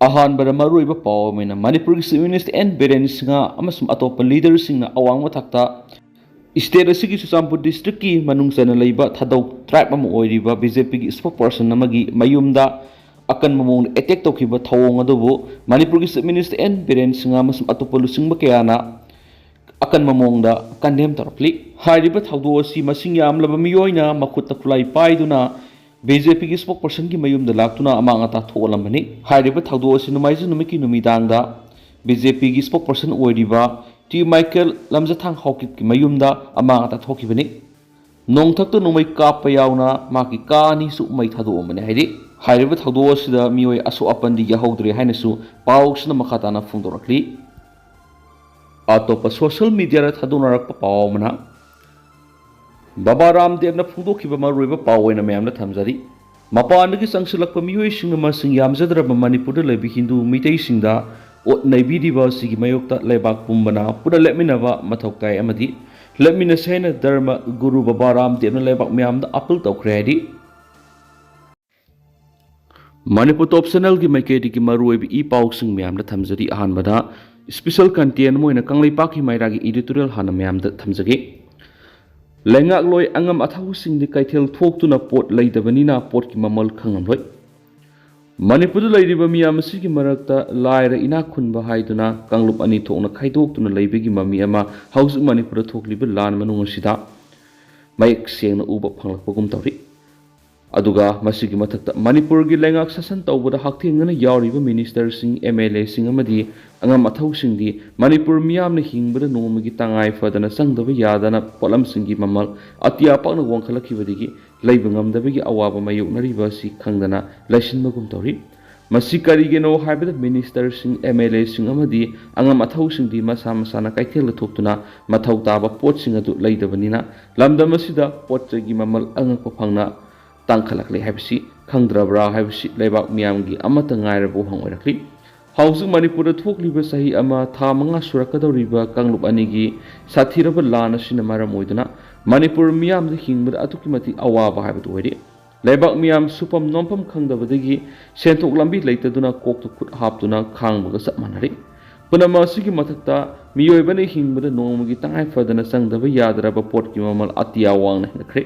ꯑꯍꯥꯟꯕꯗ ꯃꯔꯨꯑꯣꯏꯕ ꯄꯥꯎ ꯑꯃꯅ ꯃꯅꯤꯄꯨꯔꯒꯤ chief minister N Biren Singh ꯑꯃꯁꯨꯡ ꯑꯇꯣꯞꯄ ꯂꯤꯗꯔꯁꯤꯡꯅ ꯑꯋꯥꯡꯕ ꯊꯥꯛꯇ ꯁ꯭ꯇꯦꯠ ꯑꯁꯤꯒꯤ ꯆꯨꯔꯆꯥꯟꯄꯨꯔ ꯗꯤꯁꯇ꯭ꯔꯤꯛꯀꯤ ꯃꯅꯨꯡ ꯆꯟꯅ ꯂꯩꯕ ꯊꯥꯗꯧ ꯇ꯭ꯔꯥꯏꯕ ꯑꯃ ꯑꯣꯏꯔꯤꯕ ꯕꯤꯖꯦꯄꯤꯒꯤ ꯁ꯭ꯄꯣꯛ ꯄꯔꯁꯟ ꯑꯃꯒꯤ ꯃꯌꯨꯝꯗ ꯑꯀꯟꯕ ꯃꯑꯣꯡꯗ ꯑꯦꯇꯦꯛ ꯇꯧꯈꯤꯕ ꯊꯧꯑꯣꯡ ꯑꯗꯨꯕꯨ ꯃꯅꯤꯄꯨꯔꯒꯤ chief minister N Biren Singh ꯑꯃꯁꯨꯡ ꯑꯇꯣꯞꯄ ꯂꯨꯆꯤꯡꯕ ꯀꯌꯥꯅ ꯑꯀꯟꯕ ꯃꯑꯣꯡꯗ ꯀꯟꯗꯦꯝ ꯇꯧꯔꯛꯂꯤ꯫ ꯍꯥꯏꯔꯤꯕ ꯊꯧꯗꯣꯛ ꯑꯁꯤ ꯃꯁꯤꯡ ꯌꯥꯝꯂꯕ ꯃꯤꯑꯣꯏꯅ ꯃꯈꯨꯠꯇ ꯈꯨꯠꯂꯥꯏ ꯄꯥꯏꯗꯨꯅ ꯕꯤꯖꯦꯄꯤꯒꯤ ꯁ꯭ꯄꯣꯛ ꯄꯔꯁꯟꯒꯤ ꯃꯌꯨꯝꯗ ꯂꯥꯛꯇꯨꯅ ꯑꯃꯥꯡ ꯑꯇꯥ ꯊꯣꯛꯍꯜꯂꯝꯕꯅꯤ꯫ ꯍꯥꯏꯔꯤꯕ ꯊꯧꯗꯣꯛ ꯑꯁꯤ ꯅꯣꯡꯃꯥꯏꯖꯤꯡ ꯅꯨꯃꯤꯠꯀꯤ ꯅꯨꯃꯤꯗꯥꯡꯗ ꯕꯤꯖꯦꯄꯤꯒꯤ ꯁ꯭ꯄꯣꯛ ꯄꯔꯁꯟ ꯑꯣꯏꯔꯤꯕ ꯇꯤ ꯃꯥꯏꯀꯦꯜ ꯂꯝꯖꯊꯥꯡ ꯍꯥꯎꯀꯤꯠꯀꯤ ꯃꯌꯨꯝꯗ ꯑꯃꯥꯡ ꯑꯇꯥ ꯊꯣꯛꯈꯤꯕꯅꯤ꯫ ꯅꯣꯡꯊꯛꯇ ꯅꯣꯡꯃꯩ ꯀꯥꯞꯄ ꯌꯥꯎꯅ ꯃꯍꯥꯛꯀꯤ ꯀꯥ ꯑꯅꯤꯁꯨ ꯃꯩ ꯊꯥꯗꯣꯛꯑꯝꯕꯅꯤ ꯍꯥꯏꯔꯤ꯫ ꯍꯥꯏꯔꯤꯕ ꯊꯧꯗꯣꯛ ꯑꯁꯤꯗ ꯃꯤꯑꯣꯏ ꯑꯁꯣꯛ ꯑꯄꯟꯗꯤ ꯌꯥꯍꯧꯗ꯭ꯔꯦ ꯍꯥꯏꯅꯁꯨ ꯄꯥꯎꯁꯤꯅ ꯃꯈꯥ ꯇꯥꯅ ꯐꯣꯡꯗꯣꯔꯛꯂꯤ꯫ ꯑꯇꯣꯞꯄ ꯁꯣꯁꯤꯌꯦꯜ ꯃꯤꯗꯤꯌꯥꯗ ꯊꯥꯗꯣꯛꯅꯔꯛꯄ ꯄꯥꯎ ꯑꯃꯅ ꯕꯥꯕꯥ ꯔꯥꯝꯗꯦꯕꯅ ꯐꯣꯡꯗꯣꯛꯈꯤꯕ ꯃꯔꯨꯑꯣꯏꯕ ꯄꯥꯎ ꯑꯣꯏꯅ ꯃꯌꯥꯝꯗ ꯊꯝꯖꯔꯤ꯫ ꯃꯄꯥꯟꯗꯒꯤ ꯆꯪꯁꯤꯜꯂꯛꯄ ꯃꯤꯑꯣꯏꯁꯤꯡꯅ ꯃꯁꯤꯡ ꯌꯥꯝꯖꯗ꯭ꯔꯕ ꯃꯅꯤꯄꯨꯔꯗ ꯂꯩꯕ ꯍꯤꯟꯗꯨ ꯃꯤꯇꯩꯁꯤꯡꯗ ꯑꯣꯠ ꯅꯩꯕꯤꯔꯤꯕ ꯑꯁꯤꯒꯤ ꯃꯥꯌꯣꯛꯇ ꯂꯩꯕꯥꯛ ꯄꯨꯝꯕꯅ ꯄꯨꯟꯅ ꯂꯦꯞꯃꯤꯟꯅꯕ ꯃꯊꯧ ꯇꯥꯏ ꯑꯃꯗꯤ ꯂꯦꯞꯃꯤꯟꯅꯁꯤ ꯍꯥꯏꯅ ꯙꯔꯃ ꯒꯨꯔꯨ ꯕꯥꯕꯥ ꯔꯥꯝꯗꯦꯕꯅ ꯂꯩꯕꯥꯛ ꯃꯌꯥꯝꯗ ꯑꯄꯤꯜ ꯇꯧꯈ꯭ꯔꯦ ꯍꯥꯏꯔꯤ꯫ ꯃꯅꯤꯄꯨꯔ ꯇꯣꯞ ꯆꯦꯅꯦꯜꯒꯤ ꯃꯥꯏꯀꯩꯗꯒꯤ ꯃꯔꯨꯑꯣꯏꯕ ꯏ ꯄꯥꯎꯁꯤꯡ ꯃꯌꯥꯝꯗ ꯊꯝꯖꯔꯤ꯫ ꯑꯍꯥꯟꯕꯗ ꯁ꯭ꯄꯦꯁꯦꯜ ꯀꯟꯇꯦꯟ ꯑꯃ ꯑꯣꯏꯅ ꯀꯪꯂꯩꯄꯥꯛꯀꯤ ꯃꯩꯔꯥꯒꯤ ꯏꯗꯤꯇꯣꯔꯤꯌꯦꯜ ꯍꯥꯟꯅ ꯃꯌꯥꯝꯗ ꯊꯝꯖꯒꯦ꯫ ꯂꯩꯉꯥꯛꯂꯣꯏ ꯑꯉꯝ ꯑꯊꯧꯁꯤꯡꯗꯤ ꯀꯩꯊꯦꯜ ꯊꯣꯛꯇꯨꯅ ꯄꯣꯠ ꯂꯩꯗꯕꯅꯤꯅ ꯄꯣꯠꯀꯤ ꯃꯃꯜ ꯈꯪꯂꯝꯂꯣꯏ꯫ ꯃꯅꯤꯄꯨꯔꯗ ꯂꯩꯔꯤꯕ ꯃꯤꯌꯥꯝ ꯑꯁꯤꯒꯤ ꯃꯔꯛꯇ ꯂꯥꯏꯔ ꯏꯅꯥꯛ ꯈꯨꯟꯕ ꯍꯥꯏꯗꯨꯅ ꯀꯥꯡꯂꯨꯞ ꯑꯅꯤ ꯊꯣꯛꯅ ꯈꯥꯏꯗꯣꯛꯇꯨꯅ ꯂꯩꯕꯒꯤ ꯃꯃꯤ ꯑꯃ ꯍꯧꯖꯤꯛ ꯃꯅꯤꯄꯨꯔꯗ ꯊꯣꯛꯂꯤꯕ ꯂꯥꯟ ꯃꯅꯨꯡ ꯑꯁꯤꯗ ꯃꯌꯦꯛ ꯁꯦꯡꯅ ꯎꯕ ꯐꯪꯂꯛꯄꯒꯨꯝ ꯇꯧꯔꯤ꯫ ꯑꯗꯨꯒ ꯃꯁꯤꯒꯤ ꯃꯊꯛꯇ ꯃꯅꯤꯄꯨꯔꯒꯤ ꯂꯩꯉꯥꯛ ꯁꯥꯁꯟ ꯇꯧꯕꯗ ꯍꯛꯊꯦꯡꯅꯅ ꯌꯥꯎꯔꯤꯕ ꯃꯤꯅꯤꯁꯇꯔꯁꯤꯡ ꯑꯦꯝ ꯑꯦꯜ ꯑꯦꯁꯤꯡ ꯑꯃꯗꯤ ꯑꯉꯝ ꯑꯊꯧꯁꯤꯡꯗꯤ ꯃꯅꯤꯄꯨꯔ ꯃꯤꯌꯥꯝꯅ ꯍꯤꯡꯕꯗ ꯅꯣꯡꯃꯒꯤ ꯇꯉꯥꯏ ꯐꯗꯅ ꯆꯪꯗꯕ ꯌꯥꯗꯅ ꯄꯣꯠꯂꯝꯁꯤꯡꯒꯤ ꯃꯃꯜ ꯑꯇꯤꯌꯥ ꯄꯥꯛꯅ ꯋꯥꯡꯈꯠꯂꯛꯈꯤꯕꯗꯒꯤ ꯂꯩꯕ ꯉꯝꯗꯕꯒꯤ ꯑꯋꯥꯕ ꯃꯥꯌꯣꯛꯅꯔꯤꯕ ꯑꯁꯤ ꯈꯪꯗꯅ ꯂꯩꯁꯤꯟꯕꯒꯨꯝ ꯇꯧꯔꯤ꯫ ꯃꯁꯤ ꯀꯔꯤꯒꯤꯅꯣ ꯍꯥꯏꯕꯗ ꯃꯤꯅꯤꯁꯇꯔꯁꯤꯡ ꯑꯦꯝ ꯑꯦꯜ ꯑꯦꯁꯤꯡ ꯑꯃꯗꯤ ꯑꯉꯝ ꯑꯊꯧꯁꯤꯡꯗꯤ ꯃꯁꯥ ꯃꯁꯥꯅ ꯀꯩꯊꯦꯜꯗ ꯊꯣꯛꯇꯨꯅ ꯃꯊꯧ ꯇꯥꯕ ꯄꯣꯠꯁꯤꯡ ꯑꯗꯨ ꯂꯩꯗꯕꯅꯤꯅ ꯂꯝꯗꯝ ꯑꯁꯤꯗ ꯄꯣꯠ ꯆꯩꯒꯤ ꯃꯃꯜ ꯑꯉꯛꯄ ꯐꯪꯅ ꯇꯥꯡꯈꯠꯂꯛꯂꯦ ꯍꯥꯏꯕꯁꯤ ꯈꯪꯗ꯭ꯔꯕ꯭ꯔꯥ ꯍꯥꯏꯕꯁꯤ ꯂꯩꯕꯥꯛ ꯃꯤꯌꯥꯝꯒꯤ ꯑꯃꯠꯇ ꯉꯥꯏꯔꯕ ꯋꯥꯍꯪ ꯑꯣꯏꯔꯛꯂꯤ꯫ ꯍꯧꯖꯤꯛ ꯃꯅꯤꯄꯨꯔꯗ ꯊꯣꯛꯂꯤꯕ ꯆꯍꯤ ꯑꯃ ꯊꯥ 5 ꯁꯨꯔꯛꯀꯗꯧꯔꯤꯕ ꯀꯥꯡꯂꯨꯞ ꯑꯅꯤꯒꯤ ꯁꯥꯊꯤꯔꯕ ꯂꯥꯟ ꯑꯁꯤꯅ ꯃꯔꯝ ꯑꯣꯏꯗꯨꯅ ꯃꯅꯤꯄꯨꯔ ꯃꯤꯌꯥꯝꯗ ꯍꯤꯡꯕꯗ ꯑꯗꯨꯛꯀꯤ ꯃꯇꯤꯛ ꯑꯋꯥꯕ ꯍꯥꯏꯕꯗꯨ ꯑꯣꯏꯔꯤ꯫ ꯂꯩꯕꯥꯛ ꯃꯤꯌꯥꯝ ꯁꯨꯐꯝ ꯅꯣꯝꯐꯝ ꯈꯪꯗꯕꯗꯒꯤ ꯁꯦꯟꯊꯣꯛ ꯂꯝꯕꯤ ꯂꯩꯇꯗꯨꯅ ꯀꯣꯛꯇ ꯈꯨꯠ ꯍꯥꯞꯇꯨꯅ ꯈꯥꯡꯕꯒ ꯆꯞ ꯃꯥꯟꯅꯔꯤ꯫ ꯄꯨꯝꯅꯃꯛ ꯑꯁꯤꯒꯤ ꯃꯊꯛꯇ ꯃꯤꯑꯣꯏꯕꯅ ꯍꯤꯡꯕꯗ ꯅꯣꯡꯃꯒꯤ ꯇꯉꯥꯏ ꯐꯗꯅ ꯆꯪꯗꯕ ꯌꯥꯗ꯭ꯔꯕ ꯄꯣꯠꯀꯤ ꯃꯃꯜ ꯑꯇꯤꯌꯥ ꯋꯥꯡꯅ ꯍꯦꯟꯒꯠꯈ꯭ꯔꯦ꯫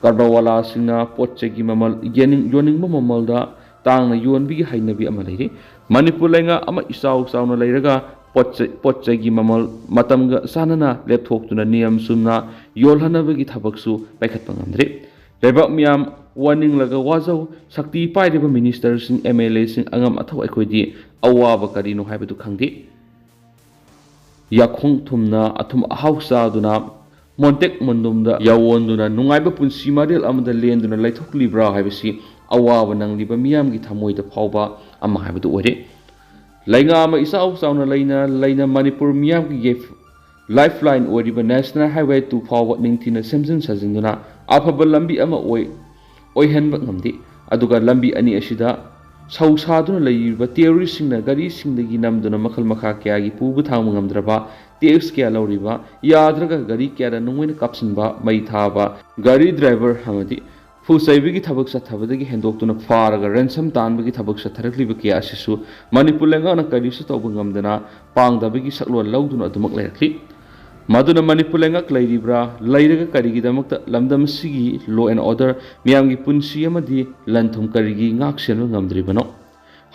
ꯀꯔꯕꯥꯔꯋꯥꯂꯥꯁꯤꯡꯅ ꯄꯣꯠ ꯆꯩꯒꯤ ꯃꯃꯜ ꯌꯣꯟꯅꯤꯡꯕ ꯃꯃꯜꯗ ꯇꯥꯡꯅ ꯌꯣꯟꯕꯒꯤ ꯍꯩꯅꯕꯤ ꯑꯃ ꯂꯩꯔꯤ꯫ ꯃꯅꯤꯄꯨꯔ ꯂꯩꯉꯥꯛ ꯑꯃ ꯏꯆꯥꯎ ꯆꯥꯎꯅ ꯂꯩꯔꯒ ꯄꯣꯠ ꯆꯩꯒꯤ ꯃꯃꯜ ꯃꯇꯝꯒ ꯆꯥꯟꯅꯅ ꯂꯦꯞꯊꯣꯛꯇꯨꯅ ꯅꯤꯌꯝ ꯆꯨꯝꯅ ꯌꯣꯜꯍꯟꯅꯕꯒꯤ ꯊꯕꯛꯁꯨ ꯄꯥꯏꯈꯠꯄ ꯉꯝꯗ꯭ꯔꯤ꯫ ꯂꯩꯕꯥꯛ ꯃꯤꯌꯥꯝ ꯋꯥꯅꯤꯡꯂꯒ ꯋꯥꯖꯧ ꯁꯛꯇꯤ ꯄꯥꯏꯔꯤꯕ ꯃꯤꯅꯤꯁꯇꯔꯁꯤꯡ ꯑꯦꯝ ꯑꯦꯜ ꯑꯦꯁꯤꯡ ꯑꯉꯝ ꯑꯊꯧ ꯑꯩꯈꯣꯏꯗꯤ ꯑꯋꯥꯕ ꯀꯔꯤꯅꯣ ꯍꯥꯏꯕꯗꯨ ꯈꯪꯗꯦ꯫ ꯌꯥꯈꯣꯡ ꯊꯨꯝꯅ ꯑꯊꯨꯝ ꯑꯍꯥꯎ ꯆꯥꯗꯨꯅ ꯃꯣꯟꯇꯦꯛ ꯃꯣꯟꯗꯨꯝꯗ ꯌꯥꯑꯣꯟꯗꯨꯅ ꯅꯨꯡꯉꯥꯏꯕ ꯄꯨꯟꯁꯤ ꯃꯔꯦꯜ ꯑꯃꯗ ꯂꯦꯟꯗꯨꯅ ꯂꯩꯊꯣꯛꯂꯤꯕ꯭ꯔꯥ ꯍꯥꯏꯕꯁꯤ ꯑꯋꯥꯕ ꯅꯪꯂꯤꯕ ꯃꯤꯌꯥꯝꯒꯤ ꯊꯃꯣꯏꯗ ꯐꯥꯎꯕ ꯑꯃ ꯍꯥꯏꯕꯗꯨ ꯑꯣꯏꯔꯦ꯫ ꯂꯩꯉꯥꯛ ꯑꯃ ꯏꯆꯥꯎ ꯆꯥꯎꯅ ꯂꯩꯅ ꯃꯅꯤꯄꯨꯔ ꯃꯤꯌꯥꯝꯒꯤ ꯂꯥꯏꯐ ꯂꯥꯏꯟ ꯑꯣꯏꯔꯤꯕ ꯅꯦꯁꯅꯦꯜ ꯍꯥꯏꯋꯦ 2 ꯐꯥꯎꯕ ꯅꯤꯡꯊꯤꯅ ꯁꯦꯝꯖꯤꯟ ꯁꯥꯖꯤꯟꯗꯨꯅ ꯑꯐꯕ ꯂꯝꯕꯤ ꯑꯃ ꯑꯣꯏꯍꯟꯕ ꯉꯝꯗꯦ꯫ ꯑꯗꯨꯒ ꯂꯝꯕꯤ ꯑꯅꯤ ꯑꯁꯤꯗ ꯁꯧ ꯁꯥꯗꯨꯅ ꯂꯩꯔꯤꯕ ꯇꯦꯔꯣꯔꯤꯁꯁꯤꯡꯅ ꯒꯥꯔꯤꯁꯤꯡꯗꯒꯤ ꯅꯝꯗꯨꯅ ꯃꯈꯜ ꯃꯈꯥ ꯀꯌꯥꯒꯤ ꯄꯨꯕ ꯊꯥꯡꯕ ꯉꯝꯗ꯭ꯔꯕ ꯇꯦꯛꯁ ꯀꯌꯥ ꯂꯧꯔꯤꯕ ꯌꯥꯗ꯭ꯔꯒ ꯒꯥꯔꯤ ꯀꯌꯥꯗ ꯅꯣꯡꯃꯩꯅ ꯀꯥꯞꯁꯤꯟꯕ ꯃꯩ ꯊꯥꯕ ꯒꯥꯔꯤ ꯗ꯭ꯔꯥꯏꯚꯔ ꯑꯃꯗꯤ ꯐꯨ ꯆꯩꯕꯒꯤ ꯊꯕꯛ ꯆꯠꯊꯕꯗꯒꯤ ꯍꯦꯟꯗꯣꯛꯇꯨꯅ ꯐꯥꯔꯒ ꯔꯦꯟꯁꯝ ꯇꯥꯟꯕꯒꯤ ꯊꯕꯛ ꯆꯠꯊꯔꯛꯂꯤꯕ ꯀꯌꯥ ꯑꯁꯤꯁꯨ ꯃꯅꯤꯄꯨꯔ ꯂꯩꯉꯥꯛꯅ ꯀꯔꯤꯁꯨ ꯇꯧꯕ ꯉꯝꯗꯅ ꯄꯥꯡꯗꯕꯒꯤ ꯁꯛꯂꯣꯟ ꯂꯧꯗꯨꯅ ꯑꯗꯨꯃꯛ ꯂꯩꯔꯛꯂꯤ꯫ ꯃꯗꯨꯅ ꯃꯅꯤꯄꯨꯔ ꯂꯩꯉꯥꯛ ꯂꯩꯔꯤꯕ꯭ꯔꯥ ꯂꯩꯔꯒ ꯀꯔꯤꯒꯤꯗꯃꯛꯇ ꯂꯝꯗꯝ ꯑꯁꯤꯒꯤ ꯂꯣ ꯑꯦꯟ ꯑꯣꯔꯗꯔ ꯃꯤꯌꯥꯝꯒꯤ ꯄꯨꯟꯁꯤ ꯑꯃꯗꯤ ꯂꯟ ꯊꯨꯝ ꯀꯔꯤꯒꯤ ꯉꯥꯛ ꯁꯦꯟꯕ ꯉꯝꯗ꯭ꯔꯤꯕꯅꯣ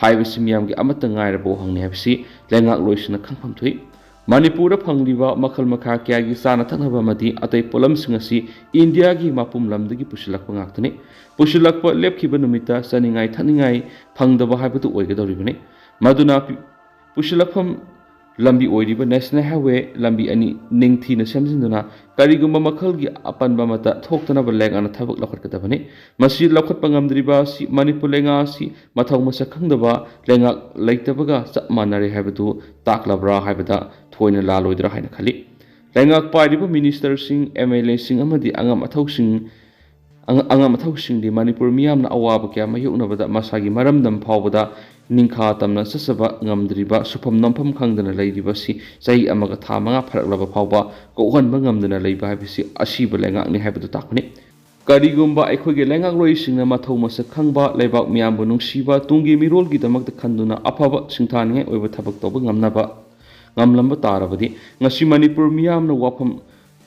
ꯍꯥꯏꯕꯁꯤ ꯃꯤꯌꯥꯝꯒꯤ ꯑꯃꯠꯇ ꯉꯥꯏꯔꯕ ꯋꯥꯍꯪꯅꯤ ꯍꯥꯏꯕꯁꯤ ꯂꯩꯉꯥꯛꯂꯣꯏꯁꯤꯡꯅ ꯈꯪꯐꯝ ꯊꯣꯛꯏ꯫ ꯃꯅꯤꯄꯨꯔꯗ ꯐꯪꯂꯤꯕ ꯃꯈꯜ ꯃꯈꯥ ꯀꯌꯥꯒꯤ ꯆꯥꯅ ꯊꯛꯅꯕ ꯑꯃꯗꯤ ꯑꯇꯩ ꯄꯣꯠꯂꯝꯁꯤꯡ ꯑꯁꯤ ꯏꯟꯗꯤꯌꯥꯒꯤ ꯃꯄꯨꯝ ꯂꯝꯗꯒꯤ ꯄꯨꯁꯤꯜꯂꯛꯄ ꯉꯥꯛꯇꯅꯤ꯫ ꯄꯨꯁꯤꯜꯂꯛꯄ ꯂꯦꯞꯈꯤꯕ ꯅꯨꯃꯤꯠꯇ ꯆꯥꯅꯤꯡꯉꯥꯏ ꯊꯛꯅꯤꯡꯉꯥꯏ ꯐꯪꯗꯕ ꯍꯥꯏꯕꯗꯨ ꯑꯣꯏꯒꯗꯧꯔꯤꯕꯅꯤ꯫ ꯃꯗꯨꯅ ꯄꯨꯁꯤꯜꯂꯛꯐꯝ ꯂꯝꯕꯤ ꯑꯣꯏꯔꯤꯕ ꯅꯦꯁꯅꯦꯜ ꯍꯥꯏꯋꯦ ꯂꯝꯕꯤ ꯑꯅꯤ ꯅꯤꯡꯊꯤꯅ ꯁꯦꯝꯖꯤꯟꯗꯨꯅ ꯀꯔꯤꯒꯨꯝꯕ ꯃꯈꯜꯒꯤ ꯑꯄꯟꯕ ꯑꯃꯠꯇ ꯊꯣꯛꯇꯅꯕ ꯂꯩꯉꯥꯛꯅ ꯊꯕꯛ ꯂꯧꯈꯠꯀꯗꯕꯅꯤ꯫ ꯃꯁꯤ ꯂꯧꯈꯠꯄ ꯉꯝꯗ꯭ꯔꯤꯕ ꯑꯁꯤ ꯃꯅꯤꯄꯨꯔ ꯂꯩꯉꯥꯛ ꯑꯁꯤ ꯃꯊꯧ ꯃꯁꯛ ꯈꯪꯗꯕ ꯂꯩꯉꯥꯛ ꯂꯩꯇꯕꯒ ꯆꯞ ꯃꯥꯟꯅꯔꯦ ꯍꯥꯏꯕꯗꯨ ꯇꯥꯛꯂꯕ꯭ꯔꯥ ꯍꯥꯏꯕꯗ ꯊꯣꯏꯅ ꯂꯥꯜꯂꯣꯏꯗ꯭ꯔꯥ ꯍꯥꯏꯅ ꯈꯜꯂꯤ꯫ ꯂꯩꯉꯥꯛ ꯄꯥꯏꯔꯤꯕ ꯃꯤꯅꯤꯁꯇꯔꯁꯤꯡ ꯑꯦꯝ ꯑꯦꯜ ꯑꯦꯁꯤꯡ ꯑꯃꯗꯤ ꯑꯉꯝ ꯑꯊꯧꯁꯤꯡꯗꯤ ꯃꯅꯤꯄꯨꯔ ꯃꯤꯌꯥꯝꯅ ꯑꯋꯥꯕ ꯀꯌꯥ ꯃꯥꯌꯣꯛꯅꯕꯗ ꯃꯁꯥꯒꯤ ꯃꯔꯝꯗꯝ ꯐꯥꯎꯕꯗ ꯅꯤꯡꯈꯥ ꯇꯝꯅ ꯆꯠꯆꯕ ꯉꯝꯗ꯭ꯔꯤꯕ ꯁꯨꯐꯝ ꯅꯣꯝꯐꯝ ꯈꯪꯗꯅ ꯂꯩꯔꯤꯕ ꯑꯁꯤ ꯆꯍꯤ ꯑꯃꯒ ꯊꯥ 5 ꯐꯔꯛꯂꯕ ꯐꯥꯎꯕ ꯀꯣꯛꯍꯟꯕ ꯉꯝꯗꯅ ꯂꯩꯕ ꯍꯥꯏꯕꯁꯤ ꯑꯁꯤꯕ ꯂꯩꯉꯥꯛꯅꯤ ꯍꯥꯏꯕꯗꯨ ꯇꯥꯛꯄꯅꯤ꯫ Karigumba aikoge lengakloi mathau masak khangba leibak miyambu nungsiba tunggi mirolgidamakta khanduna afaba singthaningai oiba thabak tawba ngamlamba tarabadi ngasi Manipur miyamna wafam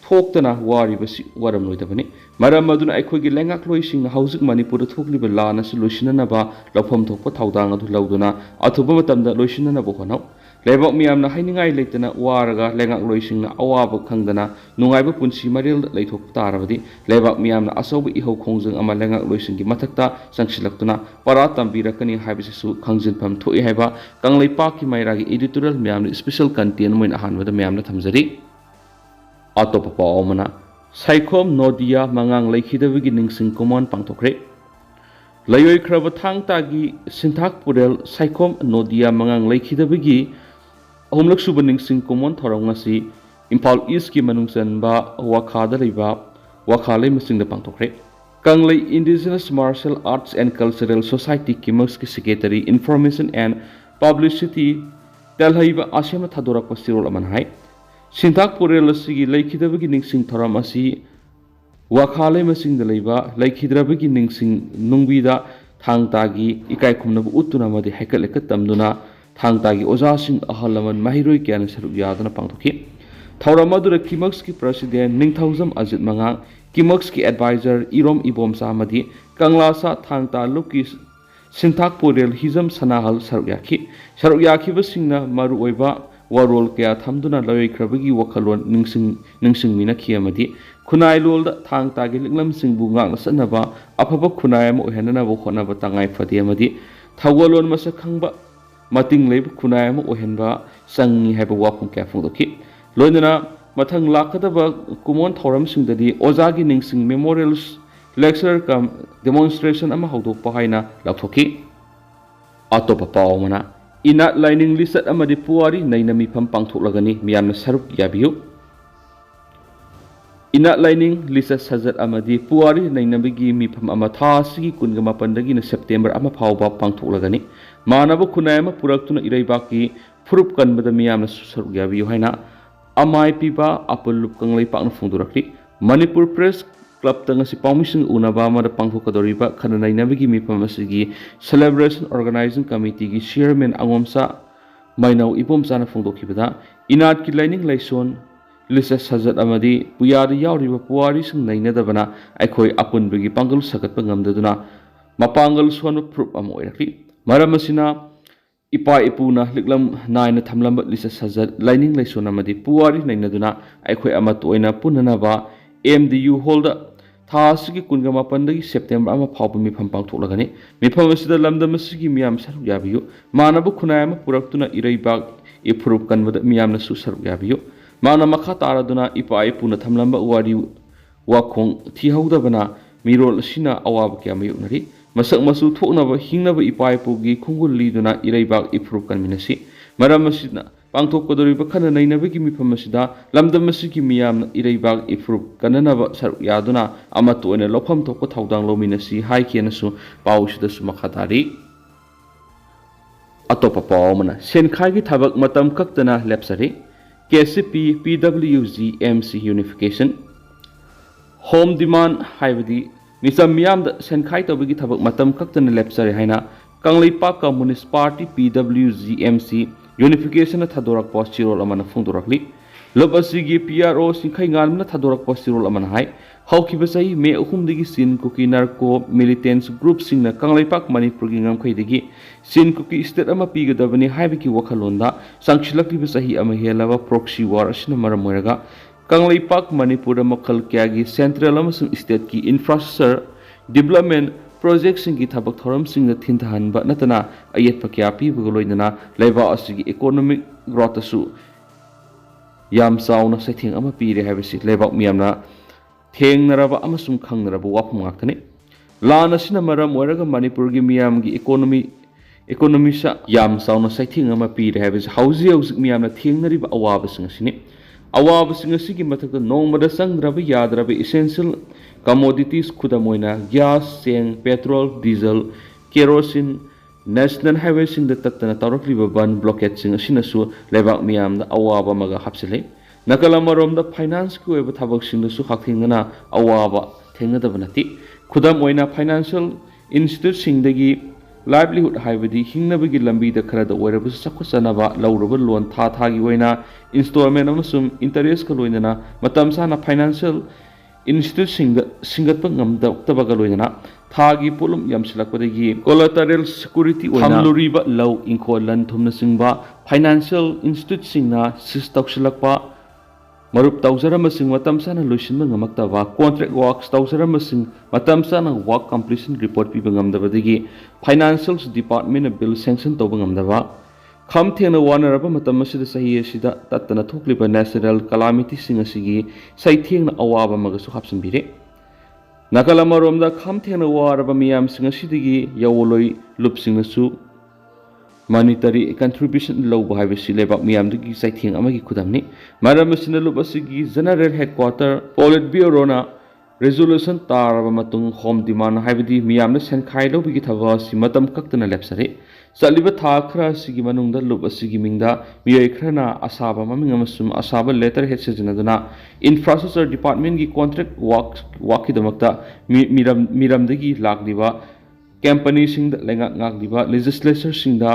thoktana waribasi waramloidabani maram aduna aikoge lengakloi hauzik Manipur thokliba lana si loisinanaba lawfam thokpa thaudang adu lauduna athuba matamda loisinanaba honau leibak miyamna hainingai leitana waraga lengakloi awaba khangdana nungaiba punsi maril leithok tarabadi leibak miyamna asoba ihau khongjang ama lengakloi mathakta sangsilaktuna para tambirakani haibisisu khangjinpham thoi haiba kangleipaki mairagi editorial miyamna special content moin ahanwada miyamna thamjari atopa paomana saikhom nodia mangang leikhidabagi ningsing common pangthokre layoi khraba thangtagi sinthak purel saikhom nodia mangang leikhidabagi ahumlak suba ningsing common thorongasi Imphal East ki manungsanba wakhada leiba wakhalei masingda pangthokre Kanglei Indigenous Martial Arts and Cultural Society Kimax ki Secretary Information and Publicity Telhaiba Asema Thadorak Pasirol Amanhai Sinthak Purel Sigi Laikidabagi Ningsing Thoramasi Wakhalei Masingda Leiba Laikhidrabagi Ningsing Nungbida Thangtagi Ikai Kumnabu Utunamadi Hekaleka Tamduna Thangtagi Ozasing Ahalaman Mahiroi Kiana Saruk Yadana Pangthoki Thauramadu Kimax ki President Ningthauzam Azit Mangang Kimax ki Advisor Irom Ibom Samadi Kanglasa Thangta Lukis Sinthak Purel Hizam Sanahal Saruk Yaki Basingna Maru Oiba Warol Kaya Thamduna Loi Krabagi Wakalon Ningsing Mina Kiamadi Kunai Lolda Thangtagi Liglam Sing Bungang Sanaba Apaba Kunayam Ohenana Wokona Tangai Fadiamadi Tawalon Masakangba Mating Leb Kunayam Ohenba Sangi Haba Wapung Kafundoki Loinana Mathang Lakadaba Kumon Thoram Singdadi Ozagi Ningsing Memorials Lecture Kam Demonstration Ama Hodok Pahaina Laphoki Atopa Paomana Inat Lining Lisat Amadi Puari Nainami Pampangthok Lagani Miyamna Saruk Yabiu Inat Lining Lisat Sajat Amadi Puari Nainabigi Mipam Amatha Sigi Kungama Pandagi na September Ama Pauba Pangthok Lagani Manaba Kunayama Puraktuna Iraibaki Furup Kanbada Miyamna Saruk Yabiu Haina Amai Piba Apulup Kanglei Pakna Fundurakli Manipur Press Club Tangasi Paumising Unaba Mada Pangthokadoriba Kananai Nabigi Mipamasigi Celebration Organizing Committee gi Chairman Angomsa Mainau Ipomsana Fungdokibada Inat ki Lining Laison Lisa Sajat Amadi Puyari Yauriba Puari Sing Nainadabana Aikoi Apunbigi Pangal Sakat Pangamdaduna Mapangal Swan Proof Amoirakli Maramasina Ipa Ipuna Liklam Naina Thamlambat Lisa Sajat Lining Laison Amadi Puari Nainaduna Aikoi Amatoina Punanaba MDU holder Tasiki Kungama Pandagi September Ama Papa Mipam Pangtolagani Mipam Sida Lamda Masiki Miam Saru Yabiu Manabu Kunayama Puraktuna Iraibag Ipurup Kanwada Miamna Susaru Yabiu Mana Makataraduna Ipa Ipuna Thamlamba Wari Wakong Tihaudabana Mirol Sina Awab Kiamayunari Masak Masu Toknava Hingnava Ipa Ipugi Kungul Liduna Iraibag Ipurup Kanminasi Maramasina Pangthok Kodoriba Kana Nainabiki Mipamasida Lamda Masiki Miam Iraibag Ifrup Kananava Saruk Yaduna Amatu and a Lopam Toko Taudang Lominasi Haikianasu Paushida Sumakatari Atopa Paomana Senkagi Tabak Matam Kaktana Lepsari KCP PWG MC Unification Home Demand Haivadi Nisam Miam the Senkai Tabaki Tabak Matam Kaktana Lepsari Haina Kanglipa Communist Party PWG MC Unification na Thadorak Postirol Amana Fundurakli Lobasigi PRO Sinkai Ngalmna Thadorak Postirol Amana Hai Haukibasai Me Humdigi Sin Kuki Narco Militants Group Singna Kanglaipak Manipur Gingam Kaidigi Sin Kuki State Ama Piga Davani Haibiki Wakalonda Sankshilaki Basahi Amahelava Proxy War Ashina Maramoraga Kanglaipak Manipur Makal Kyagi Central Amasum State Ki Infrastructure Development Project Singi Tabak Thoram Sing the Tintahan but Natana Ayet Pakiapi Bugoloidana Leva Asigi Economic Grothasu Yam Sauna Setting Ama Piri Havisi Leva Miamna Tang Naraba Amasum Kang Naraba Wapamakani Lana Sinamara Moraga Manipurgi Miamgi Economy Yam Sauna Setting Ama Piri Havis Houses Miamna Tang Nariba Awabasing Awabasing Sigi Mataka Nomada Sang Rabi Yadrabi Essential Commodities Kudamoina, gas, seng, petrol, diesel, kerosene, national highways in the Tatana Tarakli Ban blockade sing a sinasu, Levak Miam, the Awaba Maga Hapsile. ꯅꯥꯀꯜ ꯑꯃꯔꯣꯝꯗ ꯐꯥꯏꯅꯥꯟꯁꯀꯤ ꯑꯣꯏꯕ ꯊꯕꯛꯁꯤꯡꯗꯁꯨ ꯍꯛꯊꯦꯡꯅꯅ ꯑꯋꯥꯕ ꯊꯦꯡꯅꯗꯕ ꯅꯠꯇꯦ꯫ ꯈꯨꯗꯝ ꯑꯣꯏꯅ financial ꯏꯟꯁꯇꯤꯇ꯭ꯌꯨꯠꯁꯤꯡꯗꯒꯤ ꯂꯥꯏꯚꯂꯤꯍꯨꯗ ꯍꯥꯏꯕꯗꯤ ꯍꯤꯡꯅꯕꯒꯤ ꯂꯝꯕꯤꯗ ꯈꯔꯗ ꯑꯣꯏꯔꯕꯁꯨ ꯆꯥꯎꯈꯠꯆꯅꯕ ꯂꯧꯔꯕ ꯂꯣꯟ ꯊꯥꯒꯤ ꯑꯣꯏꯅ ꯏꯟꯁꯇꯣꯜꯃꯦꯟ ꯑꯃꯁꯨꯡ ꯏꯟꯇꯔꯦꯁꯀ ꯂꯣꯏꯅꯅ ꯃꯇꯝ ꯆꯥꯅ ꯐꯥꯏꯅꯥꯟꯁꯤꯌꯦꯜ ꯏꯟꯁꯇꯤꯇ꯭ꯌꯨꯠꯁꯤꯡꯗ ꯁꯤꯡꯒꯠꯄ ꯉꯝꯗꯕꯒ ꯂꯣꯏꯅꯅ ꯊꯥꯒꯤ ꯄꯣꯠꯂꯨꯝ ꯌꯥꯝꯁꯤꯜꯂꯛꯄꯗꯒꯤ ꯀꯣꯂꯥꯇꯔꯦꯜ ꯁꯦꯀꯨꯔꯤꯇꯤ ꯑꯣꯏꯅ ꯊꯝꯂꯨꯔꯤꯕ ꯂꯧ ꯏꯪꯈꯣꯜ ꯂꯟ ꯊꯨꯝꯅꯆꯤꯡꯕ ꯐꯥꯏꯅꯥꯟꯁꯤꯌꯦꯜ ꯏꯟꯁꯇꯤꯇ꯭ꯌꯨꯠꯁꯤꯡꯅ ꯁꯤꯖ ꯇꯧꯁꯤꯜꯂꯛꯄ ꯃꯔꯨꯞ ꯇꯧꯖꯔꯝꯕꯁꯤꯡ ꯃꯇꯝ ꯆꯥꯅ ꯂꯣꯏꯁꯤꯟꯕ ꯉꯝꯃꯛꯇꯕ ꯀꯣꯟꯇ꯭ꯔꯦꯛ ꯋꯥꯔꯛꯁ ꯇꯧꯖꯔꯝꯕꯁꯤꯡ ꯃꯇꯝ ꯆꯥꯅ ꯋꯥꯔꯛ ꯀꯝꯄ꯭ꯂꯤꯁꯟ ꯔꯤꯄꯣꯔꯠ ꯄꯤꯕ ꯉꯝꯗꯕꯗꯒꯤ ꯐꯥꯏꯅꯥꯟꯁꯤꯌꯦꯜ ꯗꯤꯄꯥꯔꯠꯃꯦꯟꯅ ꯕꯤꯜ ꯁꯦꯡꯁꯟ ꯇꯧꯕ ꯉꯝꯗꯕ ꯈꯝ ꯊꯦꯡꯅ ꯋꯥꯅꯔꯕ ꯃꯇꯝ ꯑꯁꯤꯗ ꯆꯍꯤ ꯑꯁꯤꯗ ꯇꯠꯇꯅ ꯊꯣꯛꯂꯤꯕ ꯅꯦꯆꯔꯦꯜ ꯀꯂꯥꯃꯤꯇꯤꯁꯤꯡ ꯑꯁꯤꯒꯤ ꯆꯩꯊꯦꯡꯅ ꯑꯋꯥꯕ ꯑꯃꯒꯁꯨ ꯍꯥꯞꯆꯤꯟꯕꯤꯔꯦ꯫ ꯅꯥꯀꯜ ꯑꯃꯔꯣꯝꯗ ꯈꯝ ꯊꯦꯡꯅ ꯋꯥꯔꯕ ꯃꯤꯌꯥꯝꯁꯤꯡ ꯑꯁꯤꯗꯒꯤ ꯌꯧꯋꯣꯜꯂꯣꯏ ꯂꯨꯞꯁꯤꯡꯅꯁꯨ ꯃꯣꯅꯤꯇꯔꯤ ꯀꯟꯇ꯭ꯔꯤꯕ꯭ꯌꯨꯁꯟ ꯂꯧꯕ ꯍꯥꯏꯕꯁꯤ ꯂꯩꯕꯥꯛ ꯃꯤꯌꯥꯝꯗꯨꯒꯤ ꯆꯩꯊꯦꯡ ꯑꯃꯒꯤ ꯈꯨꯗꯝꯅꯤ꯫ ꯃꯔꯝ ꯑꯁꯤꯅ ꯂꯨꯞ ꯑꯁꯤꯒꯤ ꯖꯦꯅꯔꯦꯜ ꯍꯦꯗꯀ꯭ꯋꯥꯇꯔ ꯄꯣꯂꯤꯠ ꯕ꯭ꯌꯨꯔꯣꯅ ꯔꯤꯖꯣꯂꯨꯁꯟ ꯇꯥꯔꯕ ꯃꯇꯨꯡ ꯍꯣꯝ ꯗꯤꯃꯥꯟ ꯍꯥꯏꯕꯗꯤ ꯃꯤꯌꯥꯝꯅ ꯁꯦꯟꯈꯥꯏ ꯂꯧꯕꯒꯤ ꯊꯕꯛ ꯑꯁꯤ ꯃꯇꯝ ꯀꯛꯇꯅ ꯂꯦꯞꯆꯔꯦ꯫ ꯆꯠꯂꯤꯕ ꯊꯥ ꯈꯔ ꯑꯁꯤꯒꯤ ꯃꯅꯨꯡꯗ ꯂꯨꯞ ꯑꯁꯤꯒꯤ ꯃꯤꯡꯗ ꯃꯤꯑꯣꯏ ꯈꯔꯅ ꯑꯁꯥꯕ ꯃꯃꯤꯡ ꯑꯃꯁꯨꯡ ꯑꯁꯥꯕ ꯂꯦꯇꯔ ꯍꯦꯗ ꯁꯤꯖꯤꯟꯅꯗꯨꯅ ꯏꯟꯐ꯭ꯔꯥꯁꯇ꯭ꯔꯛꯆꯔ ꯗꯤꯄꯥꯔꯠꯃꯦꯟꯒꯤ ꯀꯣꯟꯇ꯭ꯔꯦꯛ ꯋꯥꯔꯛꯀꯤꯗꯃꯛꯇ ꯃꯤꯔꯝꯗꯒꯤ ꯂꯥꯛꯂꯤꯕ ꯀꯝꯄꯅꯤꯁꯤꯡꯗ ꯂꯩꯉꯥꯛ ꯉꯥꯛꯂꯤꯕ ꯂꯦꯖꯤꯁꯂꯦꯆꯔꯁꯤꯡꯗ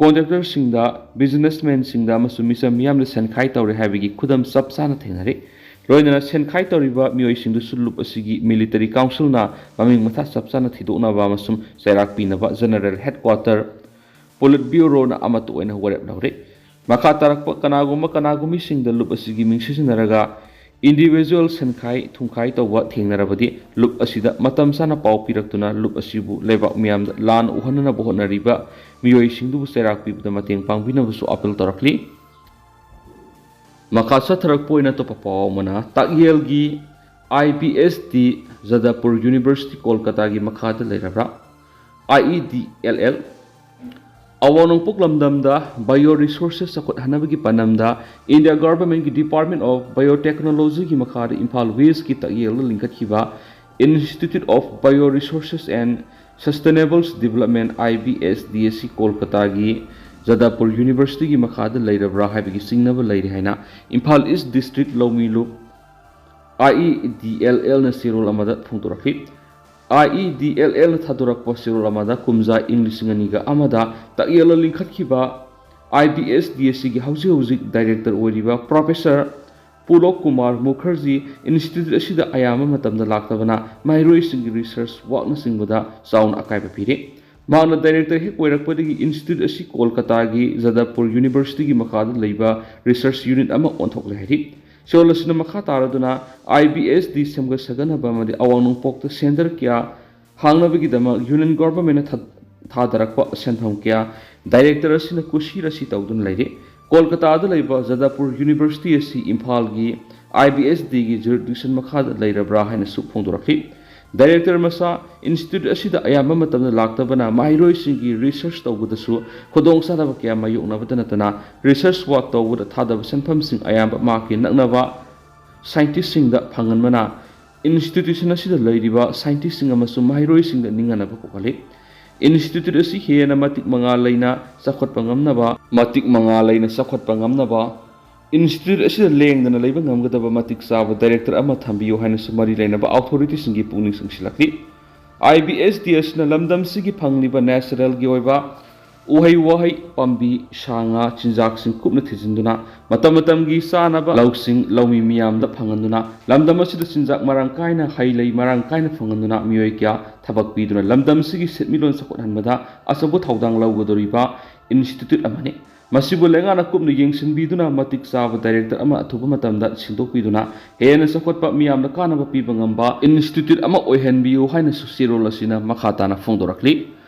ꯀꯣꯟꯇ꯭ꯔꯦꯛꯇꯔꯁꯤꯡꯗ ꯕꯤꯖꯤꯅꯦꯁꯃꯦꯟꯁꯤꯡꯗ ꯑꯃꯁꯨꯡ ꯃꯤꯆꯝ ꯃꯤꯌꯥꯝꯗ ꯁꯦꯟꯈꯥꯏ ꯇꯧꯔꯦ ꯍꯥꯏꯕꯒꯤ ꯈꯨꯗꯝ ꯆꯞ ꯆꯥꯅ ꯊꯦꯡꯅꯔꯤ꯫ ꯂꯣꯏꯅꯅ ꯁꯦꯟꯈꯥꯏ ꯇꯧꯔꯤꯕ ꯃꯤꯑꯣꯏꯁꯤꯡꯗꯨꯁꯨ ꯂꯨꯞ ꯑꯁꯤꯒꯤ ꯃꯤꯂꯤꯇꯔꯤ ꯀꯥꯎꯟꯁꯤꯜꯅ ꯃꯃꯤꯡ ꯃꯊꯥ ꯆꯞ ꯆꯥꯅ ꯊꯤꯗꯣꯛꯅꯕ ꯑꯃꯁꯨꯡ ꯆꯩꯔꯥꯛ ꯄꯤꯅꯕ ꯖꯦꯅꯔꯦꯜ ꯍꯦꯗꯀ꯭ꯋꯥꯇꯔ ꯄꯣꯂꯤꯠ ꯕ꯭ꯌꯨꯔꯣꯅ ꯑꯃꯠꯇ ꯑꯣꯏꯅ ꯋꯥꯔꯦꯞ ꯂꯧꯔꯦ꯫ ꯃꯈꯥ ꯇꯥꯔꯛꯄ ꯀꯅꯥꯒꯨꯝꯕꯤꯁꯤꯡꯗ ꯂꯨꯞ ꯑꯁꯤꯒꯤ ꯃꯤꯡ ꯁꯤꯖꯤꯟꯅꯔꯒ ꯏꯟꯗꯤꯚꯤꯖꯨꯋꯦꯜ ꯁꯦꯟꯈꯥꯏ ꯊꯨꯝꯈꯥꯏ ꯇꯧꯕ ꯊꯦꯡꯅꯔꯕꯗꯤ ꯂꯨꯞ ꯑꯁꯤꯗ ꯃꯇꯝ ꯆꯥꯅ ꯄꯥꯎ ꯄꯤꯔꯛꯇꯨꯅ ꯂꯨꯞ ꯑꯁꯤꯕꯨ ꯂꯩꯕꯥꯛ ꯃꯤꯌꯥꯝꯗ ꯂꯥꯟꯅ ꯎꯍꯟꯅꯅꯕ ꯍꯣꯠꯅꯔꯤꯕ ꯃꯤꯑꯣꯏꯁꯤꯡꯗꯨꯕꯨ ꯆꯩꯔꯥꯛ ꯄꯤꯕꯗ ꯃꯇꯦꯡ ꯄꯥꯡꯕꯤꯅꯕꯁꯨ ꯑꯄꯤꯜ ꯇꯧꯔꯛꯂꯤ꯫ ꯃꯈꯥ ꯆꯠꯊꯔꯛꯄ ꯑꯣꯏꯅ ꯑꯇꯣꯞꯄ ꯄꯥꯎ ꯑꯃꯅ ꯇꯥꯛꯌꯦꯜꯒꯤ IPSD ꯖꯗꯄꯨꯔ ꯌꯨꯅꯤꯚꯔꯁꯤꯇꯤ ꯀꯣꯜꯀꯇꯥꯒꯤ ꯃꯈꯥꯗ ꯂꯩꯔꯕ꯭ꯔꯥ IEDLL ꯑꯋꯥꯡ ꯅꯣꯡꯄꯣꯛ ꯂꯝꯗꯝꯗ ꯕꯥꯏꯑꯣ ꯔꯤꯁꯣꯔꯁꯦꯁ ꯆꯥꯎꯈꯠꯍꯟꯅꯕꯒꯤ ꯄꯥꯟꯗꯝꯗ ꯏꯟꯗꯤꯌꯥ ꯒꯚꯔꯟꯃꯦꯟꯠꯀꯤ ꯗꯤꯄꯥꯔꯠꯃꯦꯟꯠ ꯑꯣꯐ ꯕꯥꯏꯑꯣꯇꯦꯛꯅꯣꯂꯣꯖꯤꯒꯤ ꯃꯈꯥꯗ ꯏꯝꯐꯥꯜ ꯋꯦꯁꯠꯀꯤ ꯇꯥꯛꯌꯦꯜꯗ ꯂꯤꯡꯈꯠꯈꯤꯕ institute of bio resources and sustainable development IBSD ꯑꯁꯤ ꯀꯣꯜꯀꯇꯥꯒꯤ ꯖꯗꯄꯨꯔ ꯌꯨꯅꯤꯚꯔꯁꯤꯇꯤꯒꯤ ꯃꯈꯥꯗ ꯂꯩꯔꯕ꯭ꯔꯥ ꯍꯥꯏꯕꯒꯤ ꯆꯤꯡꯅꯕ ꯂꯩꯔꯦ ꯍꯥꯏꯅ ꯏꯝꯐꯥꯜ ꯏꯁꯠ ꯗꯤꯁꯇ꯭ꯔꯤꯛ ꯂꯧꯃꯤꯂꯨꯞ IEDLLꯅ ꯆꯦꯔꯣꯜ ꯑꯃꯗ ꯐꯣꯡꯗꯣꯔꯛꯈꯤ꯫ IEDLLꯅ ꯊꯥꯗꯣꯔꯛꯄ ꯆꯦꯔꯣꯜ ꯑꯃꯗ ꯀꯨꯝꯖꯥ ꯏꯪ 2001ꯗ ꯇꯥꯛꯌꯦꯜꯗ ꯂꯤꯡꯈꯠꯈꯤꯕ IBSD ꯑꯁꯤꯒꯤ ꯍꯧꯖꯤꯛ ꯗꯥꯏꯔꯦꯛꯇꯔ ꯑꯣꯏꯔꯤꯕ ꯄ꯭ꯔꯣꯐꯦꯁꯔ ꯄꯨꯂꯣꯛ ꯀꯨꯃꯥꯔ ꯃꯨꯈꯔꯖꯤ ꯏꯟꯁꯇꯤꯇ꯭ꯌꯨꯠ ꯑꯁꯤꯗ ꯑꯌꯥꯝꯕ ꯃꯇꯝꯗ ꯂꯥꯛꯇꯕꯅ ꯃꯍꯩꯔꯣꯏꯁꯤꯡꯒꯤ ꯔꯤꯁꯔꯁ ꯋꯥꯔꯛꯅꯆꯤꯡꯕꯗ ꯆꯥꯎꯅ ꯑꯀꯥꯏꯕ ꯄꯤꯔꯤ꯫ ꯃꯍꯥꯛꯅ ꯗꯥꯏꯔꯦꯛꯇꯔ ꯍꯦꯛ ꯑꯣꯏꯔꯛꯄꯗꯒꯤ ꯏꯟꯁꯇꯤꯇ꯭ꯌꯨꯠ ꯑꯁꯤ ꯀꯣꯜꯀꯇꯥꯒꯤ ꯖꯗꯄꯨꯔ ꯌꯨꯅꯤꯚꯔꯁꯤꯇꯤꯒꯤ ꯃꯈꯥꯗ ꯂꯩꯕ ꯔꯤꯁꯔꯁ ꯌꯨꯅꯤꯠ ꯑꯃ ꯑꯣꯟꯊꯣꯛꯂꯦ ꯍꯥꯏꯔꯤ꯫ ꯆꯦꯔꯣꯜ ꯑꯁꯤꯅ ꯃꯈꯥ ꯇꯥꯔꯗꯨꯅ IBSD ꯁꯦꯝꯒꯠ ꯁꯥꯒꯠꯅꯕ ꯑꯃꯗꯤ ꯑꯋꯥꯡ ꯅꯣꯡꯄꯣꯛꯇ ꯁꯦꯟꯇꯔ ꯀꯌꯥ ꯍꯥꯡꯅꯕꯒꯤꯗꯃꯛ ꯌꯨꯅꯤꯌꯟ ꯒꯚꯔꯟꯃꯦꯟꯠꯅ ꯊꯥꯗꯔꯛꯄ ꯁꯦꯟꯐꯝ kaya ꯗꯥꯏꯔꯦꯛꯇꯔ ꯑꯁꯤꯅ ꯀꯨꯁꯤꯔꯥꯁꯤ ꯇꯧꯗꯨꯅ ꯂꯩꯔꯤ꯫ ꯀꯣꯜꯀꯇꯥꯗ ꯂꯩꯕ ꯖꯗꯄꯨꯔ ꯌꯨꯅꯤꯚꯔꯁꯤꯇꯤ ꯑꯁꯤ ꯏꯝꯐꯥꯜꯒꯤ IBSDꯒꯤ ꯖꯨꯔꯤꯗꯤꯛꯁꯟ ꯃꯈꯥꯗ ꯂꯩꯔꯕ꯭ꯔꯥ ꯍꯥꯏꯅꯁꯨ ꯐꯣꯡꯗꯣꯔꯛꯈꯤ꯫ ꯗꯥꯏꯔꯦꯛꯇꯔ ꯃꯁꯥ ꯏꯟꯁꯇꯤꯇ꯭ꯌꯨꯠ ꯑꯁꯤꯗ ꯑꯌꯥꯝꯕ ꯃꯇꯝꯗ ꯂꯥꯛꯇꯕꯅ ꯃꯍꯩꯔꯣꯏꯁꯤꯡꯒꯤ ꯔꯤꯁꯔꯁ ꯇꯧꯕꯗꯁꯨ ꯈꯨꯗꯣꯡꯆꯥꯗꯕ kaya ꯃꯥꯌꯣꯛꯅꯕꯇ ꯅꯠꯇꯅ ꯔꯤꯁꯔꯁ ꯋꯥꯔꯛ ꯇꯧꯕꯗ ꯊꯥꯗꯕ ꯁꯦꯟꯐꯝꯁꯤꯡ ꯑꯌꯥꯝꯕ ꯃꯍꯥꯛꯀꯤ ꯅꯛꯅꯕ ꯁꯥꯏꯟꯇꯤꯁꯁꯤꯡꯗ ꯐꯪꯍꯟꯕꯅ ꯏꯟꯁꯇꯤꯇ꯭ꯌꯨꯁꯟ ꯑꯁꯤꯗ ꯂꯩꯔꯤꯕ ꯁꯥꯏꯟꯇꯤꯁꯁꯤꯡ ꯑꯃꯁꯨꯡ ꯃꯍꯩꯔꯣꯏꯁꯤꯡꯗ ꯅꯤꯡꯍꯟꯅꯕ ꯄꯣꯛꯍꯜꯂꯤ꯫ ꯏꯟꯁꯇꯤꯇ꯭ꯌꯨꯠ ꯑꯁꯤ ꯍꯦꯟꯅ ꯃꯇꯤꯛ ꯃꯉꯥꯜ ꯂꯩꯅ ꯆꯥꯎꯈꯠꯄ ꯉꯝꯅꯕ ꯏꯟꯁꯇꯤꯇ꯭ꯌꯨꯠ ꯑꯁꯤꯗ ꯂꯦꯡꯗꯅ ꯂꯩꯕ ꯉꯝꯒꯗꯕ ꯃꯇꯤꯛ ꯆꯥꯕ ꯗꯥꯏꯔꯦꯛꯇꯔ ꯑꯃ ꯊꯝꯕꯤꯌꯨ ꯍꯥꯏꯅꯁꯨ ꯃꯔꯤ ꯂꯩꯅꯕ ꯑꯣꯊꯣꯔꯤꯇꯤꯁꯤꯡꯒꯤ ꯄꯨꯛꯅꯤꯡ ꯆꯤꯡꯁꯤꯜꯂꯛꯂꯤ꯫ IBSD ꯑꯁꯤꯅ ꯂꯝꯗꯝꯁꯤꯒꯤ ꯐꯪꯂꯤꯕ ꯅꯦꯆꯔꯦꯜꯒꯤ ꯑꯣꯏꯕ ꯎꯍꯩ ꯋꯥꯍꯩ ꯄꯥꯝꯕꯤ ꯁꯥ ꯉꯥ ꯆꯤꯟꯖꯥꯛꯁꯤꯡ ꯀꯨꯞꯅ ꯊꯤꯖꯤꯟꯗꯨꯅ ꯃꯇꯝꯒꯤ ꯆꯥꯅꯕ ꯂꯧꯁꯤꯡ ꯂꯧꯃꯤ ꯃꯤꯌꯥꯝꯗ ꯐꯪꯍꯟꯗꯨꯅ ꯂꯝꯗꯝ ꯑꯁꯤꯗ ꯆꯤꯟꯖꯥꯛ ꯃꯔꯥꯡ ꯀꯥꯏꯅ ꯍꯩ ꯂꯩ ꯃꯔꯥꯡ ꯀꯥꯏꯅ ꯐꯪꯍꯟꯗꯨꯅ ꯃꯤꯑꯣꯏ kaya ꯊꯕꯛ ꯄꯤꯗꯨꯅ ꯂꯝꯗꯝꯁꯤꯒꯤ ꯁꯦꯟꯃꯤꯠꯂꯣꯟ ꯆꯥꯎꯈꯠꯍꯟꯕꯗ ꯑꯆꯧꯕ ꯊꯧꯗꯥꯡ ꯂꯧꯒꯗꯧꯔꯤꯕ ꯏꯟꯁꯇꯤꯇ꯭ꯌꯨꯠ ꯑꯃꯅꯤ꯫ ꯃꯁꯤꯕꯨ ꯂꯩꯉꯥꯛꯅ ꯀꯨꯞꯅ ꯌꯦꯡꯁꯤꯟꯕꯤꯗꯨꯅ ꯃꯇꯤꯛ ꯆꯥꯕ ꯗꯥꯏꯔꯦꯛꯇꯔ ꯑꯃ ꯑꯊꯨꯕ ꯃꯇꯝꯗ ꯁꯤꯟꯗꯣꯛꯄꯤꯗꯨꯅ ꯍꯦꯟꯅ ꯆꯥꯎꯈꯠꯄ ꯃꯤꯌꯥꯝꯗ ꯀꯥꯟꯅꯕ ꯄꯤꯕ ꯉꯝꯕ ꯏꯟꯁꯇꯤꯇ꯭ꯌꯨꯠ ꯑꯃ ꯑꯣꯏꯍꯟꯕꯤꯌꯨ ꯍꯥꯏꯅꯁꯨ ꯆꯦꯔꯣꯜ ꯑꯁꯤꯅ ꯃꯈꯥ ꯇꯥꯅ ꯐꯣꯡꯗꯣꯔꯛꯂꯤ꯫